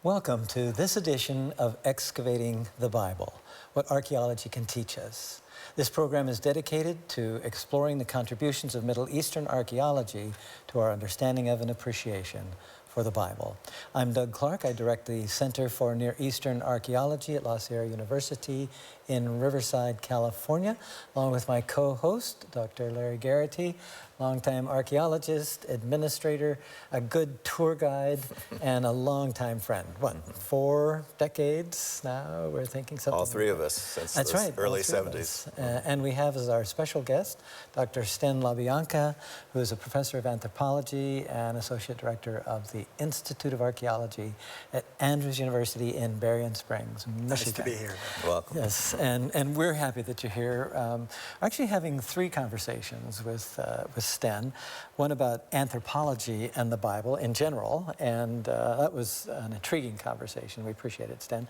Welcome to this edition of Excavating the Bible, what archaeology can teach us. This program is dedicated to exploring the contributions of Middle Eastern archaeology to our understanding of and appreciation for the Bible. I'm Doug Clark. I direct the Center for Near Eastern Archaeology at La Sierra University in Riverside, California, along with my co-host, Dr. Larry Garrity, longtime archaeologist, administrator, a good tour guide, and a longtime friend. What, 4 decades now? We're thinking something. All three of us since That's the right, early 70s. And we have as our special guest, Dr. Sten LaBianca, who is a professor of anthropology and associate director of the Institute of Archaeology at Andrews University in Berrien Springs, Michigan. Nice to be here. Welcome. Yes, and we're happy that you're here. We're actually having 3 conversations with Sten, one about anthropology and the Bible in general, and that was an intriguing conversation. We appreciate it, Sten.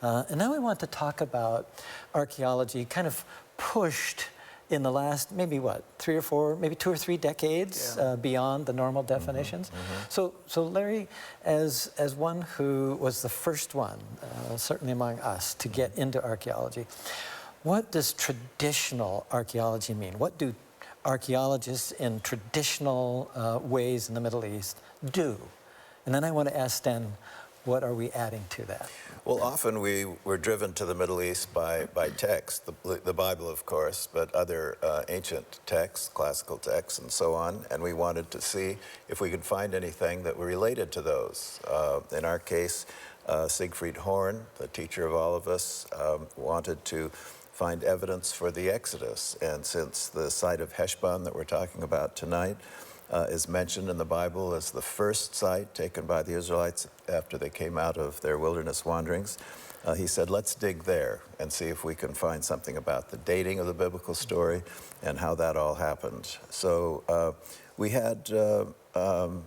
And now we want to talk about archaeology kind of pushed in the last, maybe what, 3 or 4, maybe 2 or 3 decades beyond the normal definitions. So Larry, as one who was the first one, certainly among us, to get into archaeology, what does traditional archaeology mean? What do archaeologists in traditional ways in the Middle East do? And then I want to ask Sten, what are we adding to that? Well, often we were driven to the Middle East by text, the Bible, of course, but other ancient texts, classical texts, and so on, and we wanted to see if we could find anything that were related to those. In our case, Siegfried Horn, the teacher of all of us, wanted to find evidence for the Exodus, and since the site of Heshbon that we're talking about tonight is mentioned in the Bible as the first site taken by the Israelites after they came out of their wilderness wanderings, he said, let's dig there and see if we can find something about the dating of the biblical story and how that all happened. So we had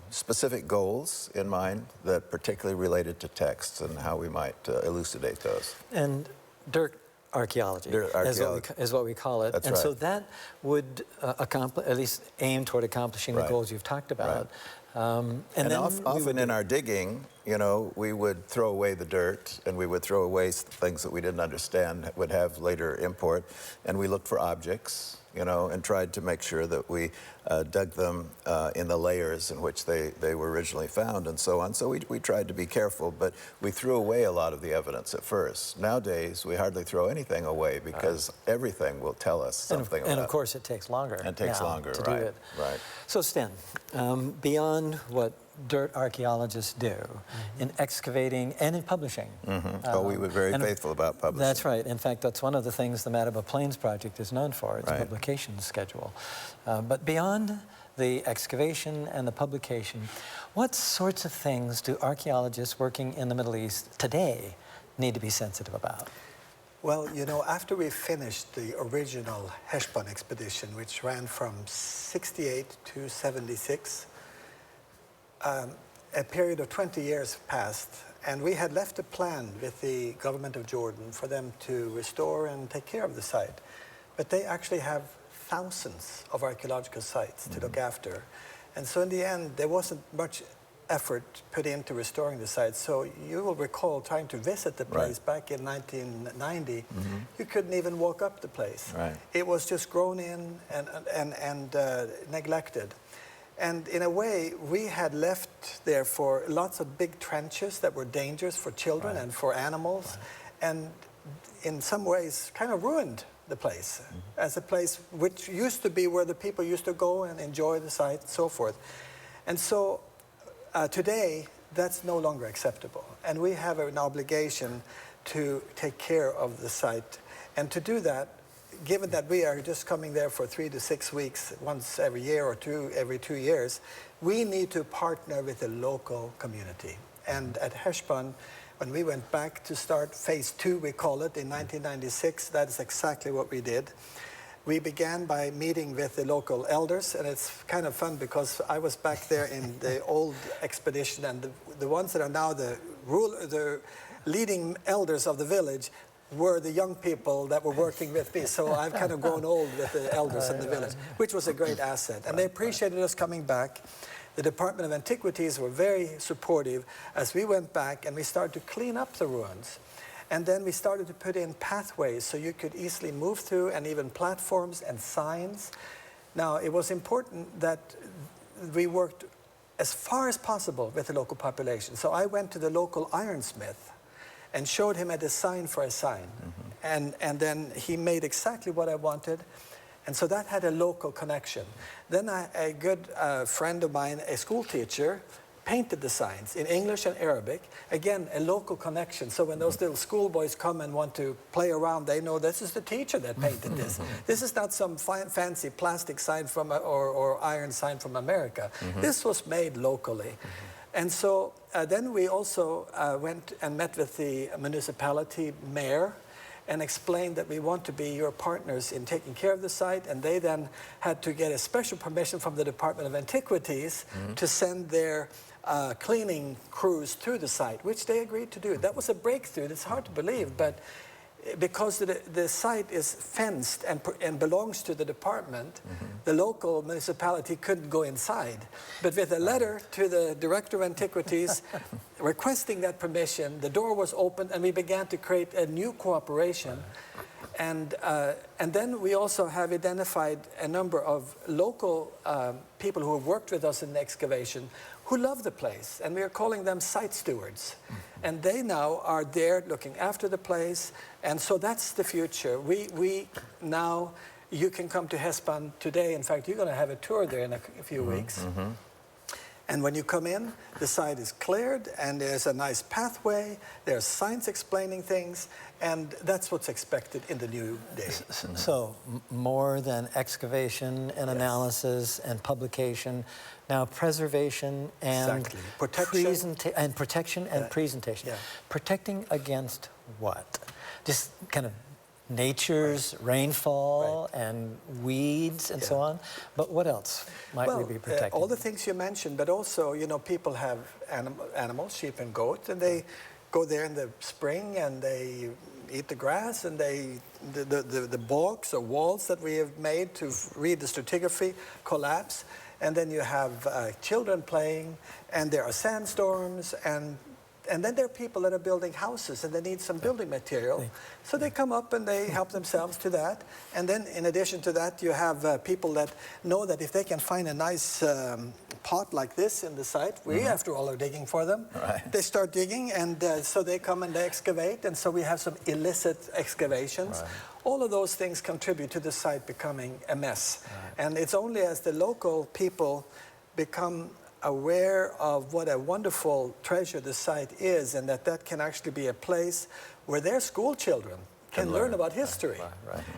specific goals in mind that particularly related to texts and how we might elucidate those. And dirt archaeology, is what we call it. That's and right. so that would at least aim toward accomplishing the goals you've talked about. And then often in our digging, you know, we would throw away the dirt and we would throw away things that we didn't understand that would have later import. And we looked for objects, you know, and tried to make sure that we dug them in the layers in which they were originally found and so on. So we tried to be careful, but we threw away a lot of the evidence at first. Nowadays, we hardly throw anything away because everything will tell us something about it. And of course, it takes longer. And it takes longer, to do it. Right. So Sten, beyond what dirt archaeologists do in excavating and in publishing. We were very faithful about publishing. That's right. In fact, that's one of the things the Mataba Plains Project is known for, its Right. publication schedule. But beyond the excavation and the publication, what sorts of things do archaeologists working in the Middle East today need to be sensitive about? Well, you know, after we finished the original Heshbon expedition, which ran from 68 to 76, a period of 20 years passed, and we had left a plan with the government of Jordan for them to restore and take care of the site. But they actually have thousands of archaeological sites to look after. And so in the end, there wasn't much effort put into restoring the site. So you will recall trying to visit the place back in 1990, you couldn't even walk up the place. Right. It was just grown in and neglected. And in a way, we had left there for lots of big trenches that were dangerous for children and for animals, and in some ways kind of ruined the place as a place which used to be where the people used to go and enjoy the site and so forth. And so today, that's no longer acceptable. And we have an obligation to take care of the site. And to do that, given that we are just coming there for 3 to 6 weeks, once every year or every 2 years, we need to partner with the local community. And at Heshbon, when we went back to start phase 2, we call it, in 1996, that is exactly what we did. We began by meeting with the local elders, and it's kind of fun because I was back there in the old expedition, and the ones that are now the leading elders of the village were the young people that were working with me. So I've kind of grown old with the elders in the village, which was a great asset. And they appreciated us coming back. the Department of Antiquities were very supportive as we went back and we started to clean up the ruins. And then we started to put in pathways so you could easily move through, and even platforms and signs. Now, it was important that we worked as far as possible with the local population. So I went to the local ironsmith and showed him a design for a sign. And then he made exactly what I wanted. And so that had a local connection. Then a good friend of mine, a school teacher, painted the signs in English and Arabic. Again, a local connection. So when those little schoolboys come and want to play around, they know this is the teacher that painted this. This is not some fancy plastic sign from or iron sign from America. This was made locally. And so then we also went and met with the municipality mayor and explained that we want to be your partners in taking care of the site. And they then had to get a special permission from the Department of Antiquities to send their cleaning crews through the site, which they agreed to do. That was a breakthrough. It's hard to believe, but because the site is fenced and belongs to the department, the local municipality couldn't go inside. But with a letter to the Director of Antiquities requesting that permission, the door was opened and we began to create a new cooperation. And then we also have identified a number of local people who have worked with us in the excavation who love the place, and we are calling them site stewards. And they now are there looking after the place, and so that's the future. We now, you can come to Hespan today. In fact, you're going to have a tour there in a few weeks. And when you come in, the site is cleared, and there's a nice pathway, there's signs explaining things, and that's what's expected in the new day. So more than excavation and analysis and publication, now preservation and protection and presentation. Protecting against what? Just kind of nature's rainfall and weeds and so on. But what else might we be protecting? All the things you mentioned, but also, you know, people have animals, sheep and goats, and they go there in the spring and they eat the grass, and the bogs or walls that we have made to read the stratigraphy collapse, and then you have children playing, and there are sandstorms, and then there are people that are building houses and they need some building material. So they come up and they help themselves to that. And then in addition to that, you have people that know that if they can find a nice pot like this in the site, we after all are digging for them. They start digging, and so they come and they excavate. And so we have some illicit excavations. All of those things contribute to the site becoming a mess. And it's only as the local people become aware of what a wonderful treasure the site is, and that can actually be a place where their school children can learn about history,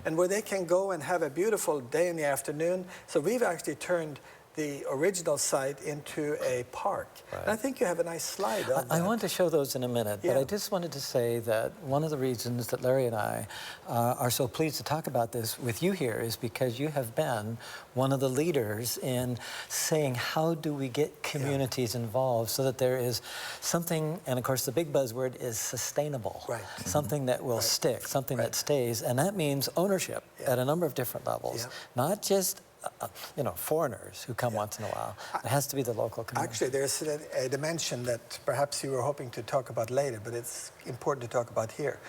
and where they can go and have a beautiful day in the afternoon. So we've actually turned the original site into a park. And I think you have a nice slide on that. I want to show those in a minute, but I just wanted to say that one of the reasons that Larry and I are so pleased to talk about this with you here is because you have been one of the leaders in saying, how do we get communities involved so that there is something, and of course the big buzzword is sustainable, something that will stick, something that stays, and that means ownership at a number of different levels, not just you know, foreigners who come once in a while. It has to be the local community. Actually, there's a dimension that perhaps you were hoping to talk about later, but it's important to talk about here.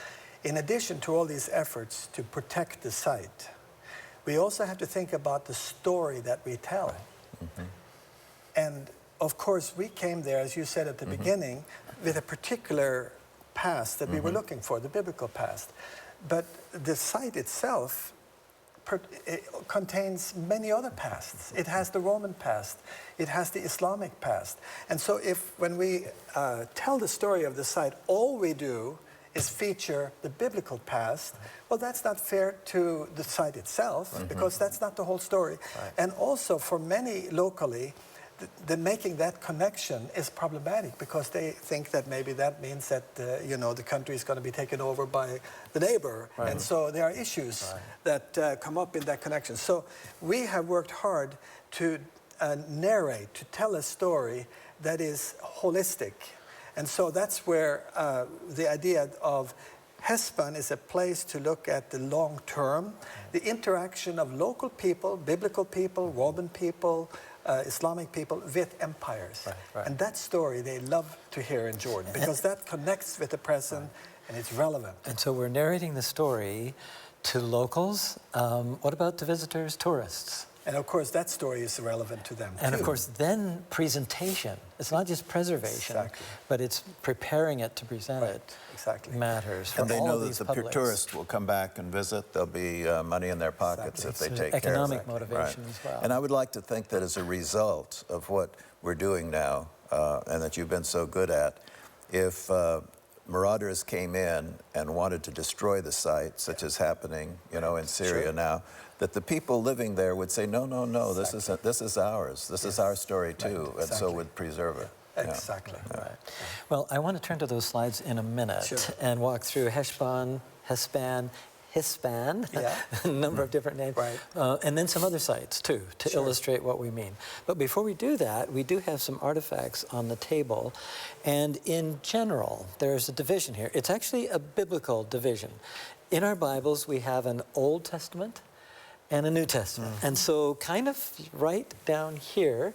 In addition to all these efforts to protect the site, we also have to think about the story that we tell. And of course, we came there, as you said at the beginning, with a particular past that we were looking for, the biblical past. But the site itself it contains many other pasts. It has the Roman past. It has the Islamic past. And so when we tell the story of the site, all we do is feature the biblical past, well, that's not fair to the site itself, because that's not the whole story. And also for many locally, the making that connection is problematic, because they think that maybe that means that you know, the country is going to be taken over by the neighbor, and so there are issues that come up in that connection. So we have worked hard to narrate, to tell a story that is holistic, and so that's where the idea of Hespan is a place to look at the long term, the interaction of local people, biblical people, Roman people, Islamic people with empires. Right. And that story they love to hear in Jordan because that connects with the present and it's relevant. And so we're narrating the story to locals. What about to visitors, tourists? And of course, that story is relevant to them And too. of course, then presentation. It's not just preservation, Exactly. but it's preparing it to present it. Exactly. Matters for And they all know of that these the publics. tourists will come back and visit. There'll be money in their pockets if they It's take care of it. economic motivation as well. And I would like to think that as a result of what we're doing now, and that you've been so good at, if marauders came in and wanted to destroy the site, such as happening, in Syria now, that the people living there would say, no, this is ours. This is our story too, and so would preserve it. Exactly. Right. Well, I want to turn to those slides in a minute Sure. and walk through Heshbon, Hispan, a number of different names, and then some other sites too, to illustrate what we mean. But before we do that, we do have some artifacts on the table. And in general, there's a division here. It's actually a biblical division. In our Bibles, we have an Old Testament and a New Testament. And so kind of right down here,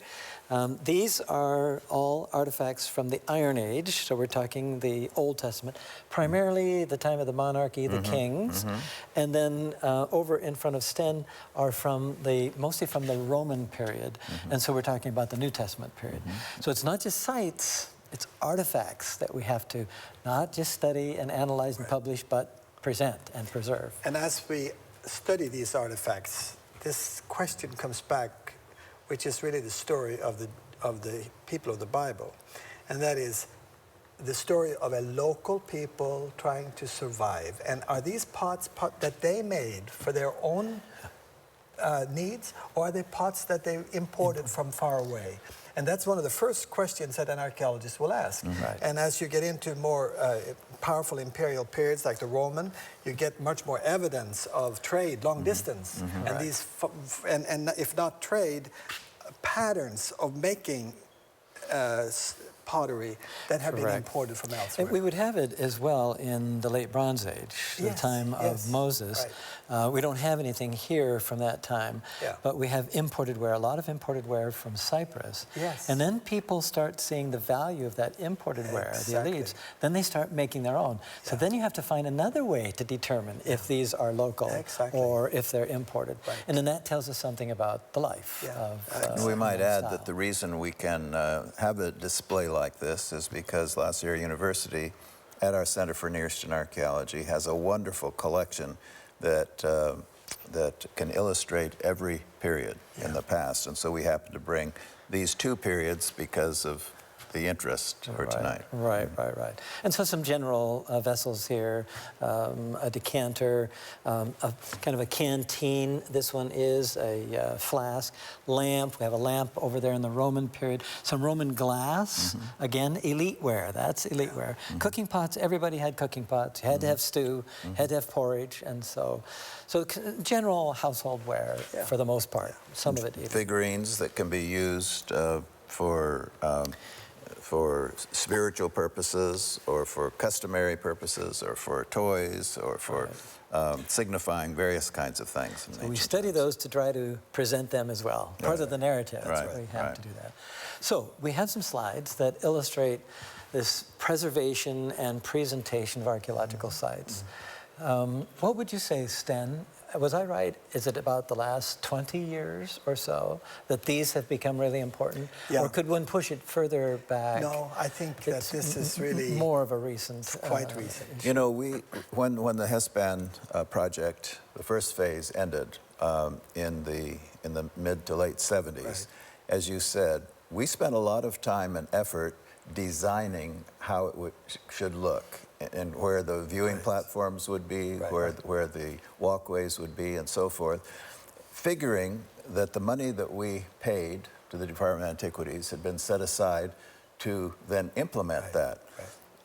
these are all artifacts from the Iron Age. So we're talking the Old Testament, primarily the time of the monarchy, the kings. And then over in front of Sten are mostly from the Roman period. And so we're talking about the New Testament period. So it's not just sites, it's artifacts that we have to not just study and analyze and publish, but present and preserve. And as we study these artifacts, this question comes back, which is really the story of the people of the Bible. And that is the story of a local people trying to survive. And are these pots that they made for their own needs, or are they pots that they imported from far away? And that's one of the first questions that an archaeologist will ask. And as you get into more powerful imperial periods like the Roman, you get much more evidence of trade, long distance. And these, and if not trade, patterns of making pottery that have been imported from elsewhere. And we would have it as well in the late Bronze Age, the time of Moses. We don't have anything here from that time, but we have imported ware, a lot of imported ware from Cyprus. And then people start seeing the value of that imported ware, the elites. Then they start making their own. So then you have to find another way to determine if these are local or if they're imported. And then that tells us something about the life of we might add that the reason we can have a display like this is because La Sierra University at our Center for Near Eastern Archaeology has a wonderful collection that can illustrate every period in the past. And so we happen to bring these two periods because of the interest for tonight. Right. And so some general vessels here, a decanter, kind of a canteen. This one is a flask, lamp. We have a lamp over there in the Roman period. Some Roman glass, again, elite ware. That's elite ware. Cooking pots, everybody had cooking pots. You had to have stew, had to have porridge, and so general household ware for the most part. Some of it even. Figurines that can be used for spiritual purposes, or for customary purposes, or for toys, or for signifying various kinds of things. So we study those to try to present them as well. Part of the narrative, we have to do that. So we have some slides that illustrate this preservation and presentation of archaeological sites. What would you say, Sten? Was I right? Is it about the last 20 years or so that these have become really important? Or could one push it further back? No, I think that this is really more of a recent. Quite recent. You know, when the Hespan project, the first phase ended in the mid to late 70s, as you said, we spent a lot of time and effort designing how it should look, and where the viewing platforms would be, where the walkways would be, and so forth, figuring that the money that we paid to the Department of Antiquities had been set aside to then implement that.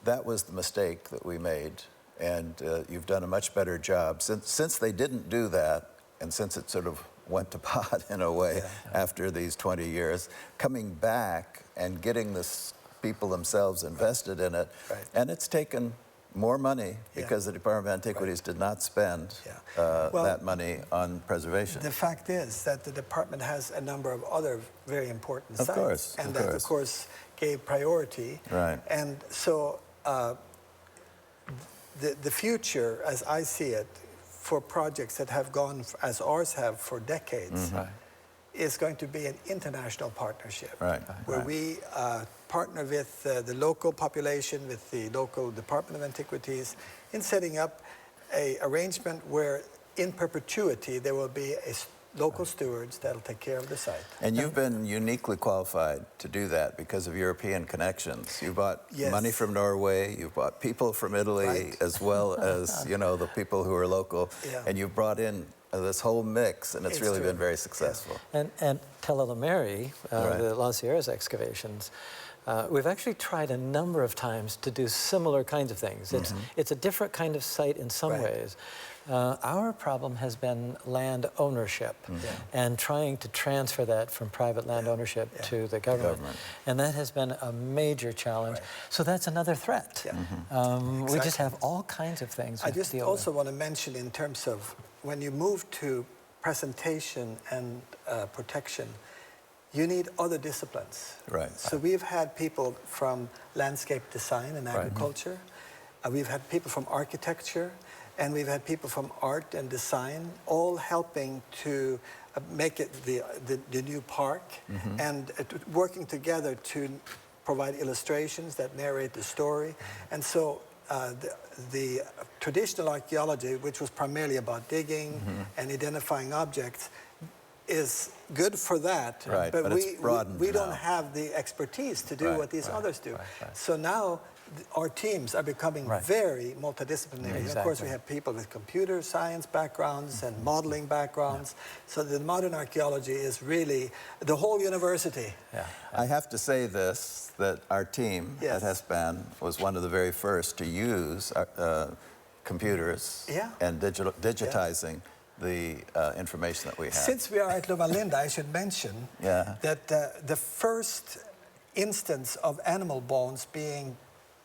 That was the mistake that we made, and you've done a much better job. Since they didn't do that, and since it sort of went to pot in a way after these 20 years, coming back and getting this people themselves invested in it. And it's taken more money because the Department of Antiquities did not spend Well, that money on preservation. The fact is that the department has a number of other very important Of sites, course, and of that, course. of course, gave priority. Right. And so, the future, as I see it, for projects that have gone as ours have for decades, is going to be an international partnership, where we partner with the local population, with the local Department of Antiquities, in setting up a arrangement where, in perpetuity, there will be local stewards that'll take care of the site. And you've been uniquely qualified to do that because of European connections. You bought money from Norway, you've bought people from Italy, as well as, you know, the people who are local, and you've brought in this whole mix, and it's really been very successful. And Telelomeri, the Las Sierras excavations, we've actually tried a number of times to do similar kinds of things. It's a different kind of site in some ways. Our problem has been land ownership and trying to transfer that from private land ownership to the government. And that has been a major challenge. So that's another threat. We just have all kinds of things. I just also want to mention, in terms of when you move to presentation and protection, you need other disciplines. So we've had people from landscape design and agriculture. We've had people from architecture. And we've had people from art and design, all helping to make it the new park, and working together to provide illustrations that narrate the story. And so the traditional archaeology, which was primarily about digging and identifying objects, is good for that, but we don't have the expertise to do what these others do. So now our teams are becoming very multidisciplinary. Of course, we have people with computer science backgrounds and modeling backgrounds. So the modern archaeology is really the whole university. I have to say this, that our team at HESPAN was one of the very first to use computers and digitizing the information that we have. Since we are at Loma Linda, I should mention that the first instance of animal bones being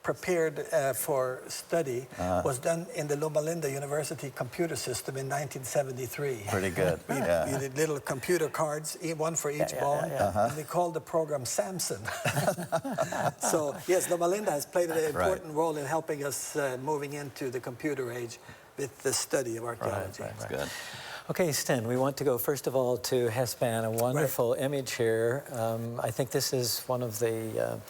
prepared for study was done in the Loma Linda University computer system in 1973. Pretty good. We did little computer cards, one for each bone, and we called the program Samson. So yes, Loma Linda has played an important role in helping us moving into the computer age with the study of archaeology. That's good. Okay, Sten, we want to go first of all to HESPAN, a wonderful image here. I think this is one of the...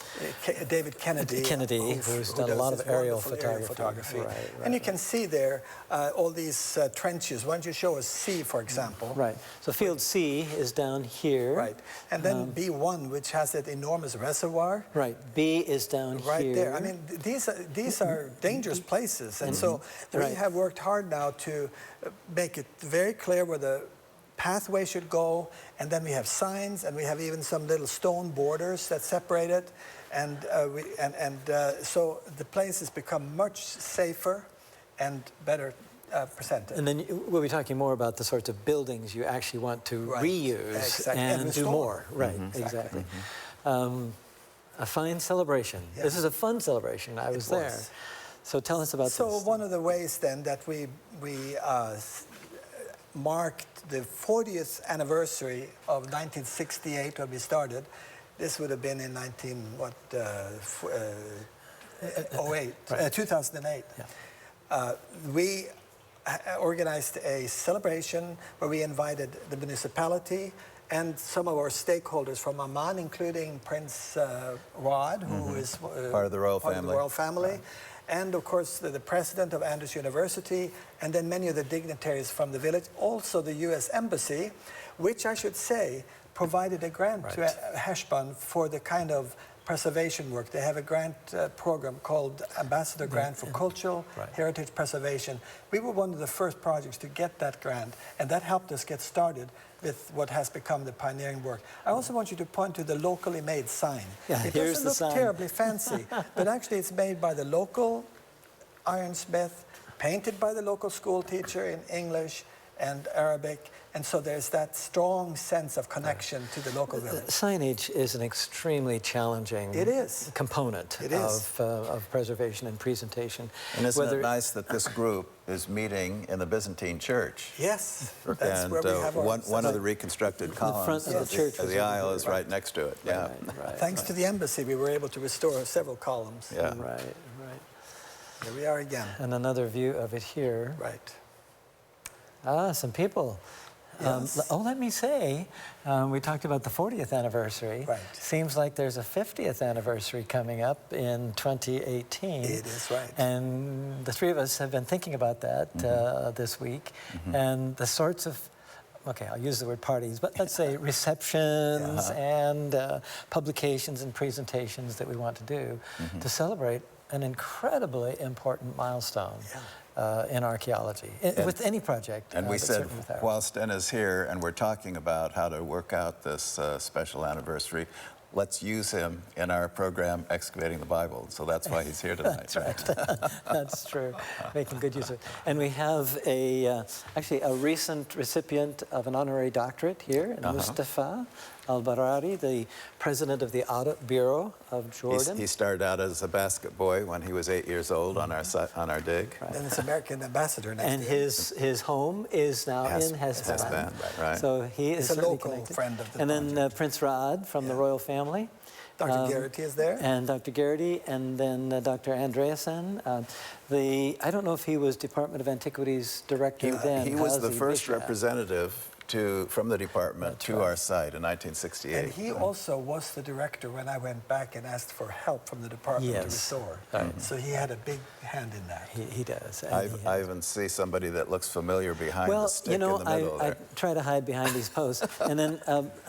David Kennedy. Who's done a lot of aerial photography. And you can see there all these trenches. Why don't you show us C, for example? So field C is down here. And then B1, which has that enormous reservoir. B is down here. There. I mean, these are dangerous places. And so we have worked hard now to make it very clear where the pathway should go, and then we have signs, and we have even some little stone borders that separate it, and so the place has become much safer and better presented. And then we'll be talking more about the sorts of buildings you actually want to reuse and do more. Exactly. A fine celebration. This is a fun celebration. I was there. So tell us about this. So one of the ways then that we marked the 40th anniversary of 1968 when we started. This would have been in 2008. We organized a celebration where we invited the municipality and some of our stakeholders from Amman, including Prince Rod, who is part of the royal family. And of course the president of Andrews University, and then many of the dignitaries from the village, also the US Embassy, which I should say provided a grant to HESPAN for the kind of preservation work. They have a grant program called Ambassador Grant for Cultural Heritage Preservation. We were one of the first projects to get that grant, and that helped us get started with what has become the pioneering work. I also want you to point to the locally made sign. It doesn't look terribly fancy, but actually it's made by the local ironsmith, painted by the local school teacher in English, and Arabic. And so there's that strong sense of connection to the local village. Signage is an extremely challenging It is. component It is. of preservation and presentation. And isn't it nice that this group is meeting in the Byzantine church? Yes, that's And where we have our... one of the reconstructed columns front of the church of is the over aisle here. is right next to it. Yeah. Right, Thanks to the embassy, we were able to restore several columns. Yeah. right. Here we are again. And another view of it here. Right. Ah, some people. Yes. Let me say, we talked about the 40th anniversary. Right. Seems like there's a 50th anniversary coming up in 2018. It is right. And the three of us have been thinking about that this week. And the sorts of, okay, I'll use the word parties, but let's say receptions and publications and presentations that we want to do to celebrate an incredibly important milestone. In archaeology, with any project. And we but said, certainly with ours. while Sten is here and we're talking about how to work out this special anniversary, let's use him in our program, Excavating the Bible. So that's why he's here tonight. That's right. That's true. Making good use of it. And we have actually a recent recipient of an honorary doctorate here, Mustafa Al-Barari, the president of the Audit Bureau of Jordan. He started out as a basket boy when he was 8 years old on our dig. Then it's American ambassador next And to him. his home is now in Hesban. Hesban, right. So he is a certainly local connected. friend of the And then project. Prince Raad from the royal family. Dr. Garrity is there. And Dr. Garrity, and then Dr. Andreasen. I don't know if he was Department of Antiquities director then. He was the Hazi first Bishop. representative from the department to our site in 1968. And he also was the director when I went back and asked for help from the department to Yes. restore. Right. So he had a big hand in that. He does. and I even see somebody that looks familiar behind the stick you know, in the middle I there. try to hide behind these posts. And then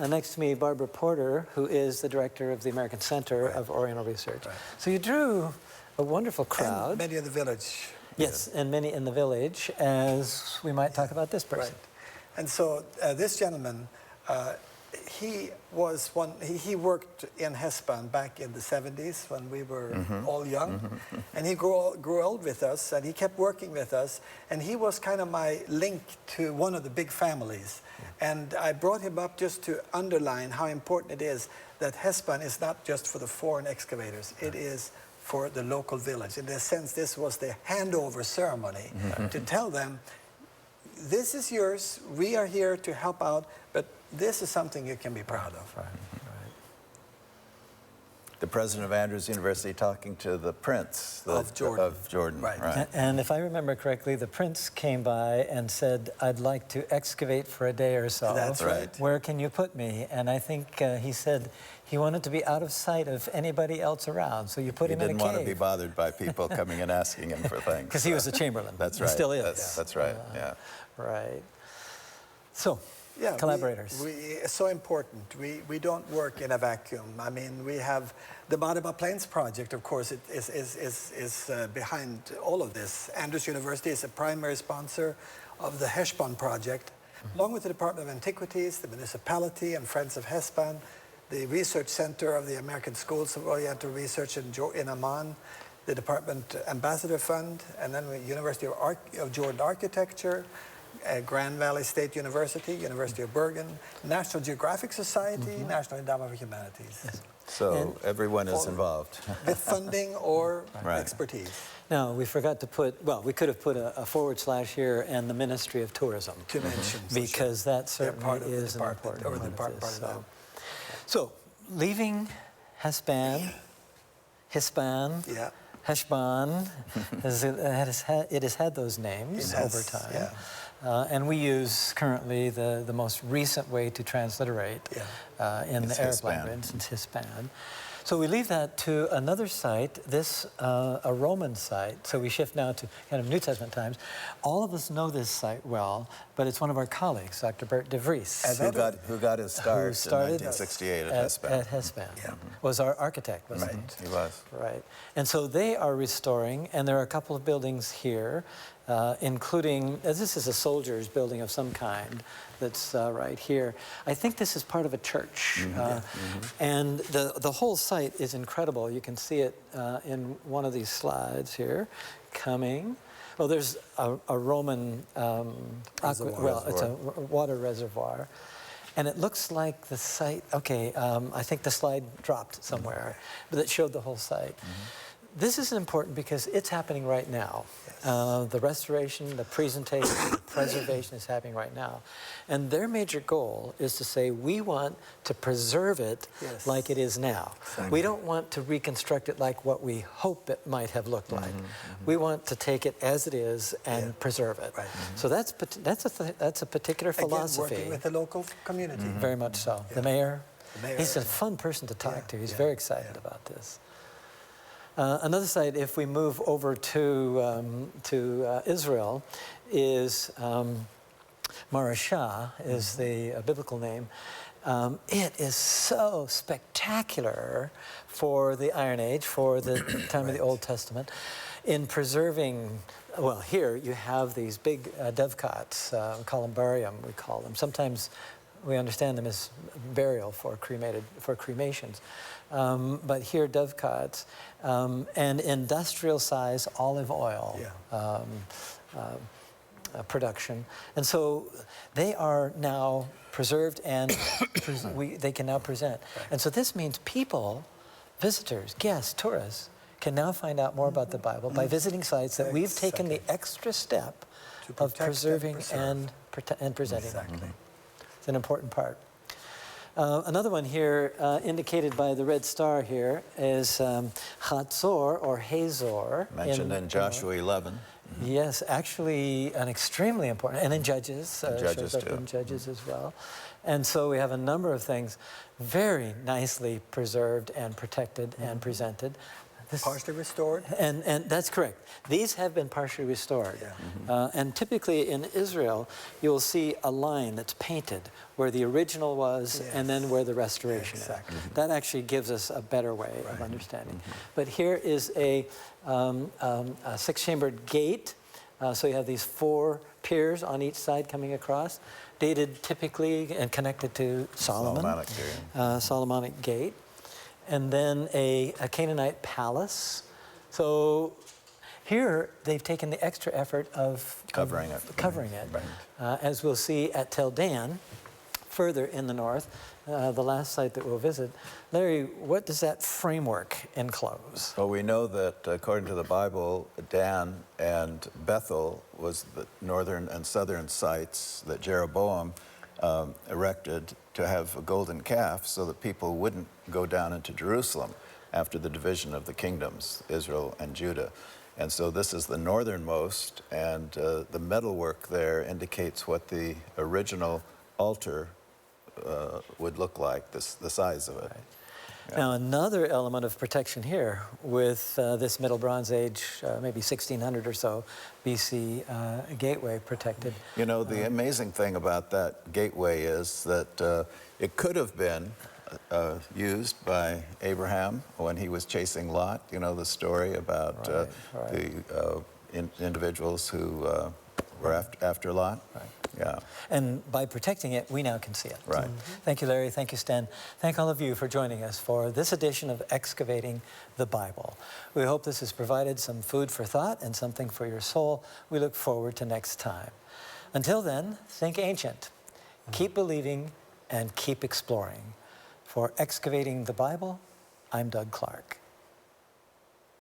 next to me, Barbara Porter, who is the director of the American Center of Oriental Research. Right. So you drew a wonderful crowd. And many in the village. Yes, and many in the village, as we might talk about this person. Right. And so this gentleman, he worked in Hesban back in the 70s when we were all young. And he grew old with us, and he kept working with us. And he was kind of my link to one of the big families. And I brought him up just to underline how important it is that Hesban is not just for the foreign excavators. It is for the local village. In a sense, this was the handover ceremony to tell them, this is yours, we are here to help out, but this is something you can be proud of. Right. The president of Andrews University talking to the prince Of Jordan. Right. And if I remember correctly, the prince came by and said, I'd like to excavate for a day or so. That's right. Where can you put me? And I think he said he wanted to be out of sight of anybody else around, so you put He him in a didn't cave. want to be bothered by people coming and asking him for things. Because he was a chamberlain. That's He right. still is. That's right, yeah. Right. So, Yeah, collaborators. It's so important. We don't work in a vacuum. I mean, we have the Madaba Plains project, of course, is behind all of this. Andrews University is a primary sponsor of the Heshban project, along with the Department of Antiquities, the municipality, and Friends of Hesban, the Research Center of the American Schools of Oriental Research in Amman, the Department Ambassador Fund, and then the University of Jordan Architecture, Grand Valley State University, University of Bergen, National Geographic Society, National Endowment for Humanities. Yes. So everyone is involved. With funding or Right. expertise. Now, we forgot to put, well, we could have put a forward slash here and the Ministry of Tourism. To mention. for Because sure. that They're certainly part of the is an department, important or the part of part this. of that. So, leaving Hesban, Yeah. Heshban, it has had those names It has, over time. yeah. And we use currently the most recent way to transliterate in It's the Arab Hispan. language, it's Hispan. So we leave that to another site, this a Roman site. So we shift now to kind of New Testament times. All of us know this site well, but it's one of our colleagues, Dr. Bert de Vries. Who got his start Who in started 1968 at Hesban. At Hesban. Was our architect, wasn't he? He was. Right. And so they are restoring, and there are a couple of buildings here, including, this is a soldier's building of some kind that's right here. I think this is part of a church. And the whole site is incredible. You can see it in one of these slides here, coming. Well, there's a Roman, it's a water reservoir. And it looks like the site, okay, I think the slide dropped somewhere, but it showed the whole site. This is important because it's happening right now. Yes. The restoration, the presentation, the preservation is happening right now. And their major goal is to say, we want to preserve it like it is now. Exactly. We don't want to reconstruct it like what we hope it might have looked like. We want to take it as it is and preserve it. Right. So that's a particular philosophy. Again, working with the local community. Very much so. Yeah. The mayor, he's a fun person to talk to. He's very excited about this. Another site, if we move over to Israel, is Marashah, is the biblical name. It is so spectacular for the Iron Age, for the time of the Old Testament, in preserving. Well, here you have these big dovecots, columbarium we call them. Sometimes we understand them as burial for cremations. But here, dovecots and industrial size olive oil production. And so they are now preserved and they can now present. And so this means people, visitors, guests, tourists, can now find out more about the Bible by visiting sites that we've taken the extra step of preserving and presenting. Exactly. It's an important part. Another one here, indicated by the red star here, is Hatzor or Hazor. Mentioned in Joshua 11. Yes, actually an extremely important, and in Judges, Judges shows up too. in Judges as well. And so we have a number of things very nicely preserved and protected and presented. Partially restored? And that's correct. These have been partially restored. Yeah. And typically in Israel, you'll see a line that's painted where the original was and then where the restoration is. That actually gives us a better way of understanding. But here is a six-chambered gate. So you have these 4 piers on each side coming across, dated typically and connected to Solomon. Solomonic gate. And then a Canaanite palace. So here they've taken the extra effort of covering it. Right. As we'll see at Tel Dan, further in the north, the last site that we'll visit. Larry, what does that framework enclose? Well, we know that according to the Bible, Dan and Bethel was the northern and southern sites that Jeroboam erected to have a golden calf so that people wouldn't go down into Jerusalem after the division of the kingdoms, Israel and Judah. And so this is the northernmost, and the metalwork there indicates what the original altar would look like, the size of it. Right. Yeah. Now, another element of protection here with this Middle Bronze Age, maybe 1600 or so BC gateway protected. You know, the amazing thing about that gateway is that it could have been used by Abraham when he was chasing Lot. You know the story about the individuals who were after Lot? Right. Yeah. And by protecting it, we now can see it. Right. Thank you, Larry. Thank you, Sten. Thank all of you for joining us for this edition of Excavating the Bible. We hope this has provided some food for thought and something for your soul. We look forward to next time. Until then, think ancient. Keep believing and keep exploring. For Excavating the Bible, I'm Doug Clark.